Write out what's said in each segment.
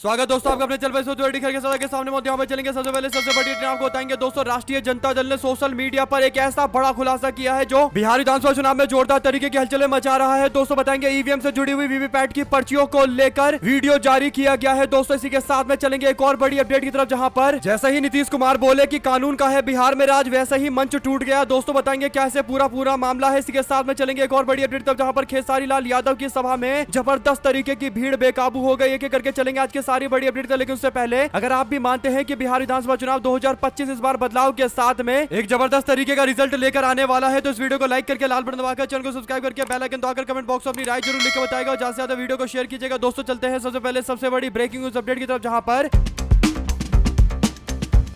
स्वागत दोस्तों आपका अपने चल पे के सामने यहाँ पे चलेंगे। सबसे पहले सबसे बड़ी ट्रेन आपको बताएंगे दोस्तों, राष्ट्रीय जनता दल ने सोशल मीडिया पर एक ऐसा बड़ा खुलासा किया है जो बिहार विधानसभा चुनाव में जोरदार तरीके की हलचलें मचा रहा है। दोस्तों बताएंगे ईवीएम से जुड़ी हुई वीवीपैट की पर्चियों को लेकर वीडियो जारी किया गया है। दोस्तों इसी के साथ में चलेंगे एक और बड़ी अपडेट की तरफ, जहां पर जैसे ही नीतीश कुमार बोले कि कानून का है बिहार में राज, वैसे ही मंच टूट गया। दोस्तों बताएंगे कैसे पूरा मामला है। इसी के साथ में चलेंगे एक और बड़ी अपडेट तरफ, जहां पर खेसारी लाल यादव की सभा में जबरदस्त तरीके की भीड़ बेकाबू हो गई। एक एक करके चलेंगे आज की सारी बड़ी अपडेट। लेकिन उससे पहले अगर आप भी मानते हैं कि बिहार विधानसभा चुनाव 2025 इस बार बदलाव के साथ में एक जबरदस्त तरीके का रिजल्ट लेकर आने वाला है, तो इस वीडियो को लाइक करके लाल बटन दबाकर चैनल को सब्सक्राइब करके बेल आइकन दबाकर कमेंट बॉक्स में अपनी राय जरूर लिख के बताएगा और ज्यादा से ज्यादा वीडियो को शेयर कीजिएगा। दोस्तों चलते हैं सबसे पहले सबसे बड़ी ब्रेकिंग न्यूज अपडेट की तरफ, जहां पर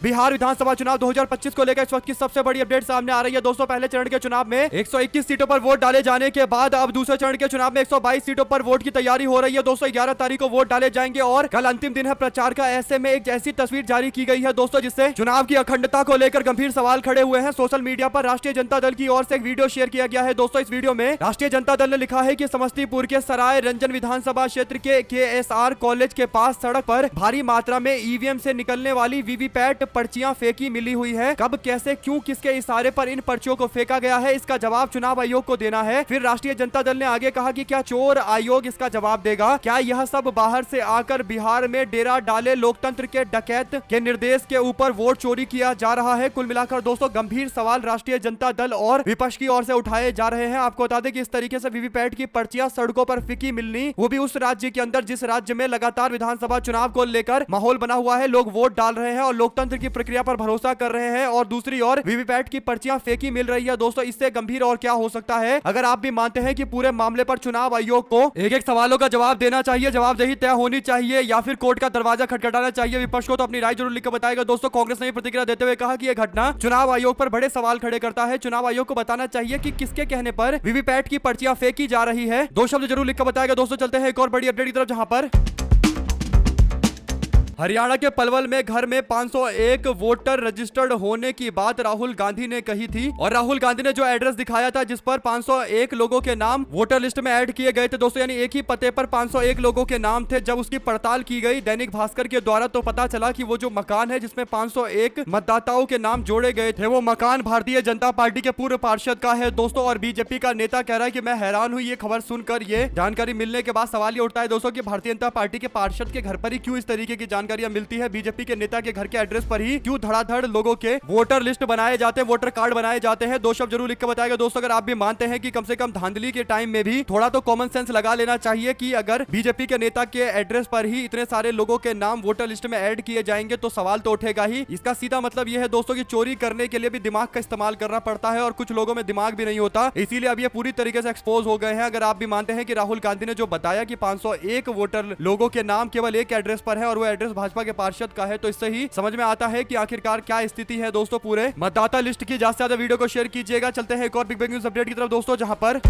बिहार विधानसभा चुनाव 2025 को लेकर इस वक्त की सबसे बड़ी अपडेट सामने आ रही है। दोस्तों पहले चरण के चुनाव में 121 सीटों पर वोट डाले जाने के बाद अब दूसरे चरण के चुनाव में 122 सीटों पर वोट की तैयारी हो रही है। दोस्तों 11 तारीख को वोट डाले जाएंगे और कल अंतिम दिन है प्रचार का। ऐसे में एक ऐसी तस्वीर जारी की गई है दोस्तों, जिससे चुनाव की अखंडता को लेकर गंभीर सवाल खड़े हुए हैं। सोशल मीडिया पर राष्ट्रीय जनता दल की ओर से एक वीडियो शेयर किया गया है। दोस्तों इस वीडियो में राष्ट्रीय जनता दल ने लिखा है कि समस्तीपुर के सराय रंजन विधानसभा क्षेत्र के KSR कॉलेज के पास सड़क पर भारी मात्रा में ईवीएम से निकलने वाली वीवीपैट पर्चियां फेंकी मिली हुई है। कब, कैसे, क्यों, किसके इशारे पर इन पर्चियों को फेंका गया है, इसका जवाब चुनाव आयोग को देना है। फिर राष्ट्रीय जनता दल ने आगे कहा कि क्या चोर आयोग इसका जवाब देगा? क्या यह सब बाहर से आकर बिहार में डेरा डाले लोकतंत्र के डकैत के निर्देश के ऊपर वोट चोरी किया जा रहा है? कुल मिलाकर दोस्तों गंभीर सवाल राष्ट्रीय जनता दल और विपक्ष की ओर से उठाए जा रहे हैं। आपको बता दें कि इस तरीके से वीवीपैट की पर्चियां सड़कों पर फीकी मिलनी, वो भी उस राज्य के अंदर जिस राज्य में लगातार विधानसभा चुनाव को लेकर माहौल बना हुआ है, लोग वोट डाल रहे हैं और लोकतंत्र की प्रक्रिया पर भरोसा कर रहे हैं, और दूसरी ओर वीवीपैट की पर्चियां फेंकी मिल रही है। दोस्तों इससे गंभीर और क्या हो सकता है? अगर आप भी मानते हैं कि पूरे मामले पर चुनाव आयोग को एक एक सवालों का जवाब देना चाहिए, जवाबदेही तय होनी चाहिए, या फिर कोर्ट का दरवाजा खटखटाना चाहिए विपक्ष को, तो अपनी राय जरूर लिखकर बताएगा। दोस्तों कांग्रेस ने प्रतिक्रिया देते हुए कहा कि यह घटना चुनाव आयोग पर बड़े सवाल खड़े करता है। चुनाव आयोग को बताना चाहिए कि किसके कहने पर वीवीपैट की पर्चियां फेंकी जा रही है। दो शब्द जरूर लिखकर बताएगा। दोस्तों चलते हैं एक और बड़ी अपडेट की तरफ, जहां पर हरियाणा के पलवल में घर में 501 वोटर रजिस्टर्ड होने की बात राहुल गांधी ने कही थी, और राहुल गांधी ने जो एड्रेस दिखाया था जिस पर 501 लोगों के नाम वोटर लिस्ट में ऐड किए गए थे दोस्तों, यानी एक ही पते पर 501 लोगों के नाम थे। जब उसकी पड़ताल की गई दैनिक भास्कर के द्वारा, तो पता चला कि वो जो मकान है जिसमें 501 मतदाताओं के नाम जोड़े गए थे, वो मकान भारतीय जनता पार्टी के पूर्व पार्षद का है दोस्तों। और बीजेपी का नेता कह रहा है कि मैं हैरान हूं ये खबर सुनकर। ये जानकारी मिलने के बाद सवाल ये उठता है दोस्तों कि भारतीय जनता पार्टी के पार्षद के घर पर ही क्यों इस तरीके की जानकारियां मिलती है? बीजेपी के नेता के घर के एड्रेस पर ही क्यों धड़ाधड़ लोगों के वोटर लिस्ट बनाए जाते हैं, वोटर कार्ड बनाए जाते हैं? दो शब्द जरूर लिख कर बताएगा दोस्तों। अगर आप भी मानते हैं कि कम से कम धांधली के टाइम में भी थोड़ा तो कॉमन सेंस लगा लेना चाहिए कि अगर बीजेपी के नेता के एड्रेस पर ही इतने सारे लोगों के नाम वोटर लिस्ट में ऐड किए जाएंगे तो सवाल तो उठेगा ही। इसका सीधा मतलब यह है दोस्तों कि चोरी करने के लिए भी दिमाग का इस्तेमाल करना पड़ता है, और कुछ लोगों में दिमाग भी नहीं होता, इसीलिए अब ये पूरी तरीके से एक्सपोज हो गए हैं। अगर आप भी मानते हैं कि राहुल गांधी ने जो बताया कि 501 वोटर लोगों के नाम केवल एक एड्रेस पर है और वो एड्रेस भाजपा के पार्षद का है, तो इससे ही समझ में आता है कि आखिरकार क्या स्थिति है दोस्तों पूरे मतदाता लिस्ट की। ज्यादा से ज्यादा वीडियो को शेयर कीजिएगा। चलते हैं एक और बिग न्यूज अपडेट की तरफ दोस्तों, जहां पर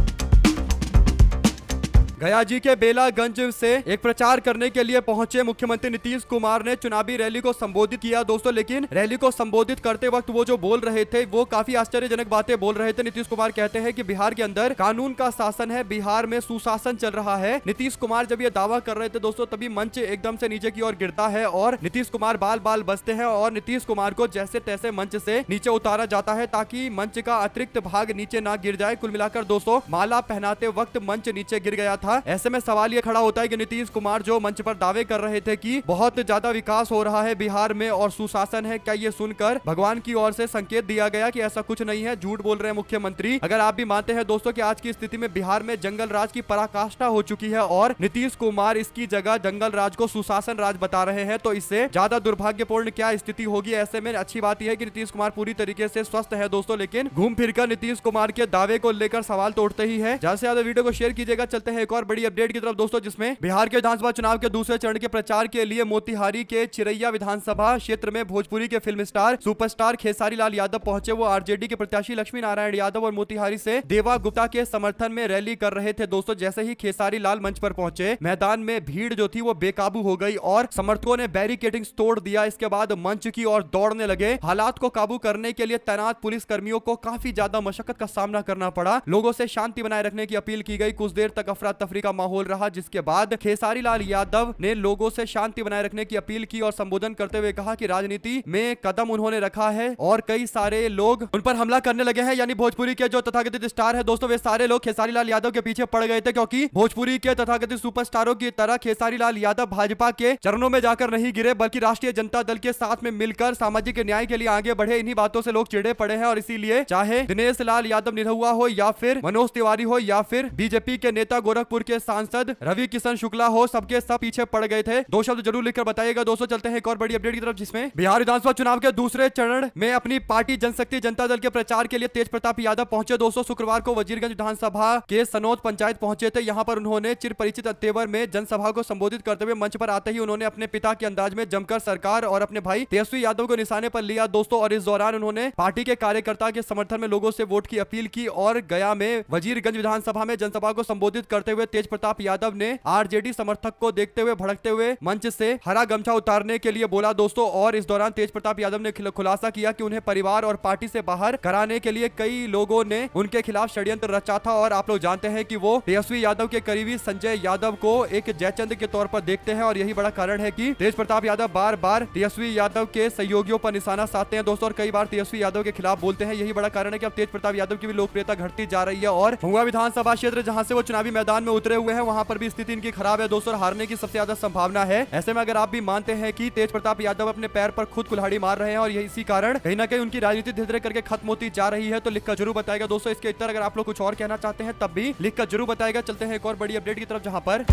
गया जी के बेलागंज से एक प्रचार करने के लिए पहुंचे मुख्यमंत्री नीतीश कुमार ने चुनावी रैली को संबोधित किया दोस्तों। लेकिन रैली को संबोधित करते वक्त वो जो बोल रहे थे वो काफी आश्चर्यजनक बातें बोल रहे थे। नीतीश कुमार कहते हैं कि बिहार के अंदर कानून का शासन है, बिहार में सुशासन चल रहा है। नीतीश कुमार जब ये दावा कर रहे थे दोस्तों, तभी मंच एकदम से नीचे की ओर गिरता है और नीतीश कुमार बाल बाल बचते हैं, और नीतीश कुमार को जैसे तैसे मंच से नीचे उतारा जाता है ताकि मंच का अतिरिक्त भाग नीचे ना गिर जाए। कुल मिलाकर दोस्तों माला पहनाते वक्त मंच नीचे गिर गया था। ऐसे में सवाल ये खड़ा होता है कि नीतीश कुमार जो मंच पर दावे कर रहे थे कि बहुत ज्यादा विकास हो रहा है बिहार में और सुशासन है, क्या ये सुनकर भगवान की ओर से संकेत दिया गया कि ऐसा कुछ नहीं है, झूठ बोल रहे हैं मुख्यमंत्री? अगर आप भी मानते हैं दोस्तों कि आज की स्थिति में बिहार में जंगल राज की पराकाष्ठा हो चुकी है और नीतीश कुमार इसकी जगह जंगल राज को सुशासन राज बता रहे हैं, तो इससे ज्यादा दुर्भाग्यपूर्ण क्या स्थिति होगी? ऐसे में अच्छी बात यह है कि नीतीश कुमार पूरी तरीके से स्वस्थ है दोस्तों, लेकिन घूम फिरकर नीतीश कुमार के दावे को लेकर सवाल तो उठते ही है। ज्यादा से ज्यादा वीडियो को शेयर कीजिएगा। चलते हैं एक और बड़ी अपडेट की तरफ दोस्तों, जिसमें बिहार के विधानसभा चुनाव के दूसरे चरण के प्रचार के लिए मोतिहारी के चिरैया विधानसभा क्षेत्र में भोजपुरी के film star superstar Khesari Lal Yadav पहुंचे। वो आरजेडी के प्रत्याशी लक्ष्मी नारायण यादव और मोतिहारी से देवा गुप्ता के समर्थन में रैली कर रहे थे दोस्तों। जैसे ही खेसारी लाल मंच पर पहुंचे, मैदान में भीड़ जो थी वो बेकाबू हो गई और समर्थकों ने बैरिकेडिंग तोड़ दिया। इसके बाद मंच की ओर दौड़ने लगे। हालात को काबू करने के लिए तैनात पुलिस कर्मियों को काफी ज्यादा मशक्कत का सामना करना पड़ा। लोगों से शांति बनाए रखने की अपील की गई। कुछ देर तक अफरा तफरी का माहौल रहा, जिसके बाद खेसारी लाल यादव ने लोगों से शांति बनाए रखने की अपील की और संबोधन करते हुए कहा कि राजनीति में कदम उन्होंने रखा है और कई सारे लोग उन पर हमला करने लगे हैं। यानी भोजपुरी के जो तथाकथित स्टार है दोस्तों, वे सारे लोग खेसारी लाल यादव के पीछे पड़ गए थे, क्योंकि भोजपुरी के तथाकथित सुपरस्टारों की तरह खेसारी लाल यादव भाजपा के चरणों में जाकर नहीं गिरे, बल्कि राष्ट्रीय जनता दल के साथ में मिलकर सामाजिक न्याय के लिए आगे बढ़े। इन्हीं बातों से लोग चिढ़े पड़े हैं और इसीलिए चाहे दिनेश लाल यादव निरहुआ हो या फिर मनोज तिवारी हो या फिर बीजेपी के नेता गोरखपुर के सांसद रवि किशन शुक्ला हो, सबके सब पीछे पड़ गए थे। दो शब्द जरूर लिखकर बताइएगा दोस्तों। चलते हैं एक और बड़ी अपडेट की तरफ, जिसमें बिहार विधानसभा चुनाव के दूसरे चरण में अपनी पार्टी जनशक्ति जनता दल के प्रचार के लिए तेज प्रताप यादव पहुंचे। दोस्तों शुक्रवार को वजीरगंज विधानसभा के सनौत पंचायत पहुंचे थे। यहां पर उन्होंने चिर परिचित तेवर में जनसभा को संबोधित करते हुए मंच पर आते ही उन्होंने अपने पिता के अंदाज में जमकर सरकार और अपने भाई तेजस्वी यादव को निशाने पर लिया दोस्तों। और इस दौरान उन्होंने पार्टी के कार्यकर्ता के समर्थन में लोगों से वोट की अपील की और गया में वजीरगंज विधानसभा में जनसभा को संबोधित करते हुए तेज प्रताप यादव ने आरजेडी समर्थक को देखते हुए भड़कते हुए मंच से हरा गमछा उतारने के लिए बोला दोस्तों। और इस दौरान तेज प्रताप यादव ने खुलासा किया कि उन्हें परिवार और पार्टी से बाहर कराने के लिए कई लोगों ने उनके खिलाफ षड्यंत्र रचा था। और आप लोग जानते हैं कि वो तेजस्वी यादव के करीबी संजय यादव को एक जयचंद के तौर पर देखते हैं और यही बड़ा कारण है कि तेज प्रताप यादव बार बार तेजस्वी यादव के सहयोगियों पर निशाना साधते हैं दोस्तों, और कई बार तेजस्वी यादव के खिलाफ बोलते हैं। यही बड़ा कारण है कि अब तेज प्रताप यादव की भी लोकप्रियता घटती जा रही है। और भुआ विधानसभा क्षेत्र जहां से वो चुनावी मैदान में उतरे हुए हैं, वहां पर भी स्थिति इनकी खराब है दोस्तों, हारने की सबसे ज्यादा संभावना है। ऐसे में अगर आप भी मानते हैं कि तेज प्रताप यादव अपने पैर पर खुद कुल्हाड़ी मार रहे हैं और इसी कारण कहीं ना कहीं उनकी राजनीति धीरे धीरे करके खत्म होती जा रही है, तो लिखकर जरूर बताएगा दोस्तों। इसके इतर अगर आप लोग कुछ और कहना चाहते हैं तब भी लिखकर जरूर बताएगा। चलते हैं एक और बड़ी अपडेट की तरफ, जहां पर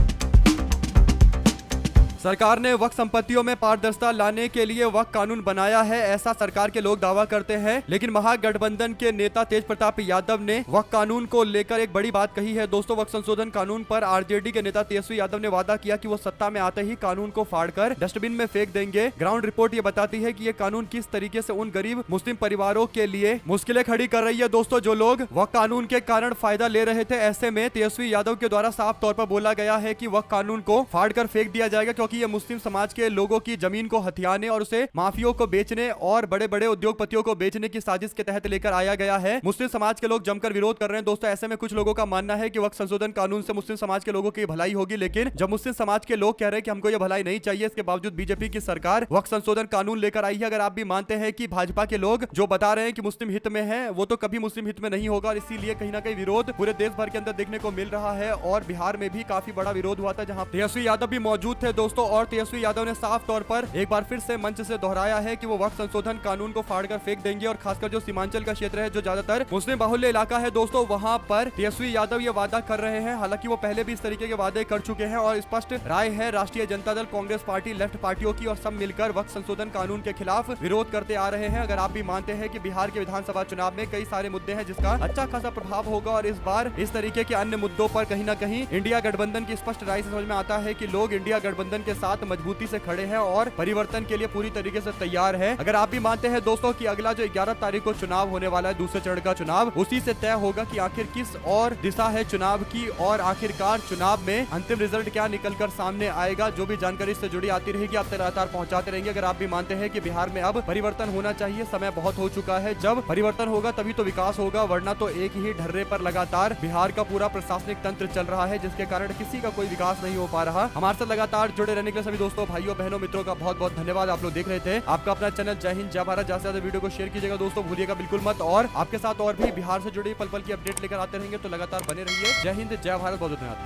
सरकार ने वक्फ संपत्तियों में पारदर्शिता लाने के लिए वक्फ कानून बनाया है, ऐसा सरकार के लोग दावा करते हैं। लेकिन महागठबंधन के नेता तेज प्रताप यादव ने वक्फ कानून को लेकर एक बड़ी बात कही है दोस्तों। वक्फ संशोधन कानून पर आरजेडी के नेता तेजस्वी यादव ने वादा किया कि वो सत्ता में आते ही कानून को फाड़कर डस्टबिन में फेंक देंगे। ग्राउंड रिपोर्ट ये बताती है कि ये कानून किस तरीके से उन गरीब मुस्लिम परिवारों के लिए मुश्किलें खड़ी कर रही है दोस्तों, जो लोग वक्फ कानून के कारण फायदा ले रहे थे। ऐसे में तेजस्वी यादव के द्वारा साफ तौर पर बोला गया है कि वक्फ कानून को फाड़कर फेंक दिया जाएगा, क्योंकि ये मुस्लिम समाज के लोगों की जमीन को हथियाने और उसे माफियों को बेचने और बड़े बड़े उद्योगपतियों को बेचने की साजिश के तहत लेकर आया गया है। मुस्लिम समाज के लोग जमकर विरोध कर रहे हैं दोस्तों। ऐसे में कुछ लोगों का मानना है कि वक्फ संशोधन कानून से मुस्लिम समाज के लोगों की भलाई होगी, लेकिन जब मुस्लिम समाज के लोग कह रहे हैं कि हमको यह भलाई नहीं चाहिए, इसके बावजूद बीजेपी की सरकार वक्फ संशोधन कानून लेकर आई है। अगर आप भी मानते हैं कि भाजपा के लोग जो बता रहे हैं कि मुस्लिम हित में है, वो तो कभी मुस्लिम हित में नहीं होगा, और इसीलिए कहीं ना कहीं विरोध पूरे देश भर के अंदर देखने को मिल रहा है। और बिहार में भी काफी बड़ा विरोध हुआ था, जहां तेजस्वी यादव भी मौजूद थे दोस्तों। और तेजस्वी यादव ने साफ तौर पर एक बार फिर से मंच से दोहराया है कि वो वक्फ संशोधन कानून को फाड़कर फेंक देंगे। और खासकर जो सीमांचल का क्षेत्र है, जो ज्यादातर मुस्लिम बाहुल्य इलाका है दोस्तों, वहां पर तेजस्वी यादव ये वादा कर रहे हैं। हालांकि वो पहले भी इस तरीके के वादे कर चुके हैं और स्पष्ट राय है राष्ट्रीय जनता दल, कांग्रेस पार्टी, लेफ्ट पार्टियों की, और सब मिलकर वक्फ संशोधन कानून के खिलाफ विरोध करते आ रहे हैं। अगर आप भी मानते हैं कि बिहार के विधानसभा चुनाव में कई सारे मुद्दे हैं जिसका अच्छा खासा प्रभाव होगा, और इस बार इस तरीके के अन्य मुद्दों पर कहीं ना कहीं इंडिया गठबंधन की स्पष्ट राय से समझ में आता है कि लोग इंडिया गठबंधन के साथ मजबूती से खड़े हैं और परिवर्तन के लिए पूरी तरीके से तैयार है। अगर आप भी मानते हैं दोस्तों कि अगला जो 11 तारीख को चुनाव होने वाला है, दूसरे चरण का चुनाव, उसी से तय होगा कि आखिर किस और दिशा है चुनाव की, और आखिरकार चुनाव में अंतिम रिजल्ट क्या निकलकर सामने आएगा। जो भी जानकारी इससे जुड़ी आती रहेगी आप लगातार पहुंचाते रहेंगे। अगर आप भी मानते हैं कि बिहार में अब परिवर्तन होना चाहिए, समय बहुत हो चुका है, जब परिवर्तन होगा तभी तो विकास होगा, वरना तो एक ही ढर्रे पर लगातार बिहार का पूरा प्रशासनिक तंत्र चल रहा है, जिसके कारण किसी का कोई विकास नहीं हो पा रहा। हमारे साथ लगातार जुड़े रहने के लिए सभी दोस्तों, भाइयों, बहनों, मित्रों का बहुत बहुत धन्यवाद। आप लोग देख रहे थे आपका अपना चैनल जय हिंद जय भारत। ज्यादा से ज्यादा वीडियो को शेयर कीजिएगा दोस्तों, भूलिएगा बिल्कुल मत। और आपके साथ और भी बिहार से जुड़ी पल पल की अपडेट लेकर आते रहेंगे, तो लगातार बने रहिए। जय हिंद जय भारत, बहुत धन्यवाद।